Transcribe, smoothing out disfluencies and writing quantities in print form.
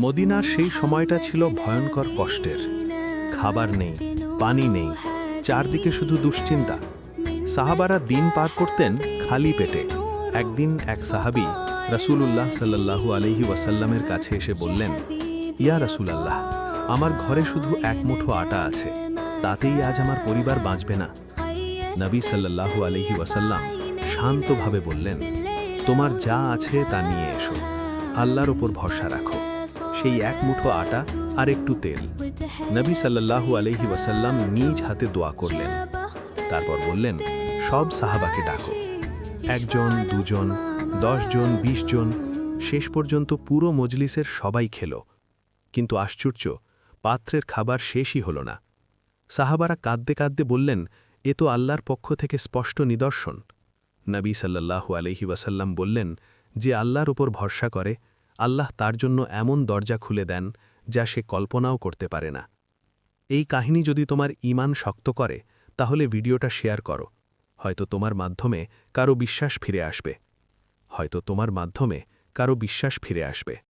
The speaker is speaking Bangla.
মদিনার সেই সময়টা ছিল ভয়ঙ্কর কষ্টের। খাবার নেই, পানি নেই, চারদিকে শুধু দুশ্চিন্তা। সাহাবারা দিন পার করতেন খালি পেটে। একদিন এক সাহাবী রাসূলুল্লাহ সাল্লাল্লাহু আলাইহি ওয়াসাল্লামের কাছে এসে বললেন, ইয়া রাসূলাল্লাহ, আমার ঘরে শুধু এক মুঠো আটা আছে, তাতেই আজ আমার পরিবার বাঁচবে না। নবী সাল্লাল্লাহু আলাইহি ওয়াসাল্লাম শান্তভাবে বললেন, তোমার যা আছে তা নিয়ে এসো, আল্লাহর ওপর ভরসা রাখো। সেই এক মুঠো আটা আর একটু তেল। নবী সাল্লাল্লাহু আলাইহি ওয়াসাল্লাম নিজ হাতে দোয়া করলেন। তারপর বললেন, সব সাহাবাকে ডাকো। 1 জন, 2 জন, 10 জন, 20 জন, শেষ পর্যন্ত পুরো মজলিসের সবাই খেল। কিন্তু আশ্চর্য, পাত্রের খাবার শেষই হল না। সাহাবারা কাঁদতে কাঁদতে বললেন, এ তো আল্লাহর পক্ষ থেকে স্পষ্ট নিদর্শন। নবী সাল্লাল্লাহু আলাইহি ওয়াসাল্লাম বললেন, যে আল্লাহর উপর ভরসা করে, আল্লাহ তার জন্য এমন দরজা খুলে দেন যা সে কল্পনাও করতে পারে না। এই কাহিনী যদি তোমার ঈমান শক্ত করে, তাহলে ভিডিওটা শেয়ার করো। হয়তো তোমার মাধ্যমে কারো বিশ্বাস ফিরে আসবে।